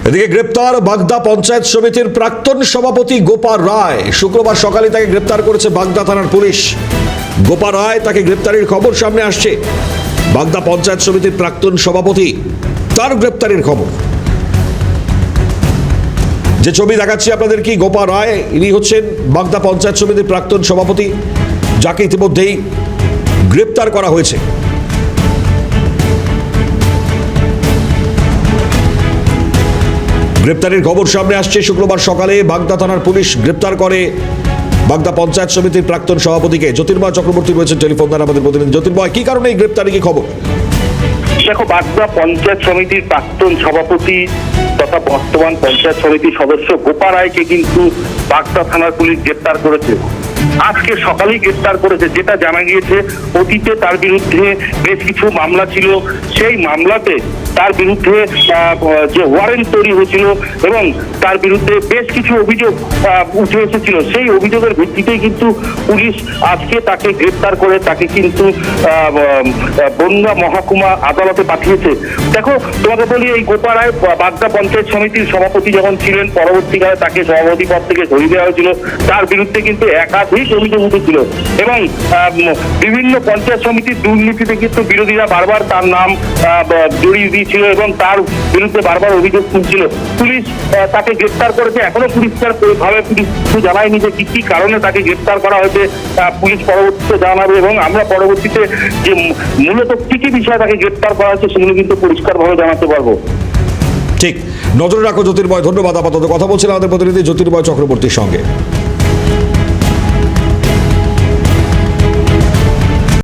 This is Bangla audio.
এদিকে গ্রেপ্তার বাগদা পঞ্চায়েত সমিতির প্রাক্তন সভাপতি গোপাল রায়। শুক্রবার সকালে তাকে গ্রেপ্তার করেছে বাগদা থানার পুলিশ। গোপাল রায় তাকে গ্রেপ্তারের খবর সামনে আসছে। বাগদা পঞ্চায়েত সমিতির প্রাক্তন সভাপতি, তার গ্রেপ্তারের খবর। যে ছবি দেখাচ্ছি আপনাদের কি, গোপাল রায় ইনি হচ্ছেন বাগদা পঞ্চায়েত সমিতির প্রাক্তন সভাপতি, যাকে ইতিমধ্যেই গ্রেপ্তার করা হয়েছে। গ্রেপ্তারের খবর সামনে আসছে। শুক্রবার সকালে বাগদা থানার পুলিশ গ্রেপ্তার করে বাগদা পঞ্চায়েত সমিতির প্রাক্তন সভাপতিকে। জ্যোতির্ময় চক্রবর্তী রয়েছেন টেলিফোন দ্বারা আমাদের প্রতিনিধি। জ্যোতির্ময়, কি কারণে এই গ্রেপ্তারি, কি খবর? দেখো, বাগদা পঞ্চায়েত সমিতির প্রাক্তন সভাপতি তথা বর্তমান পঞ্চায়েত সমিতির সদস্য গোপাল রায়কে কিন্তু বাগদা থানার পুলিশ গ্রেপ্তার করেছে। আজকে সকালেই গ্রেপ্তার করেছে। যেটা জানা গিয়েছে, অতীতে তার বিরুদ্ধে বেশ কিছু মামলা ছিল। সেই মামলাতে তার বিরুদ্ধে যে ওয়ারেন্ট তৈরি হয়েছিল এবং তার বিরুদ্ধে বেশ কিছু অভিযোগ উঠে এসেছিল, সেই অভিযোগের ভিত্তিতেই কিন্তু পুলিশ আজকে তাকে গ্রেপ্তার করে তাকে কিন্তু বনগাঁ মহকুমা আদালতে পাঠিয়েছে। দেখো, তোমাকে বলি, এই গোপাল রায় বাগদা পঞ্চায়েত সমিতির সভাপতি যখন ছিলেন, পরবর্তীকালে তাকে সভাপতি পদ থেকে সরিয়ে দেওয়া হয়েছিল। তার বিরুদ্ধে কিন্তু একাধিক অভিযোগ উঠেছিল এবং বিভিন্ন পঞ্চায়েত সমিতির দুর্নীতিতে কিন্তু বিরোধীরা বারবার তার নাম জড়িয়ে দিয়েছিল এবং তার বিরুদ্ধে বারবার অভিযোগ তুলছিল। পুলিশ তাকে গ্রেপ্তার করেছে। এখনো পরিষ্কার ভাবে পুলিশ জানায়নি যে কি কারণে তাকে গ্রেপ্তার করা হয়েছে। পুলিশ পরবর্তীতে জানাবে এবং আমরা পরবর্তীতে যে মূলত কি কি বিষয়ে তাকে গ্রেপ্তার করা হয়েছে সেগুলো কিন্তু পরিষ্কারভাবে জানাতে পারবো। ঠিক, নজরে রাখো জ্যোতির্ময়। ধন্যবাদ। আপাতত কথা বলছিলাম আমাদের প্রতিনিধি জ্যোতির্ময় চক্রবর্তীর সঙ্গে।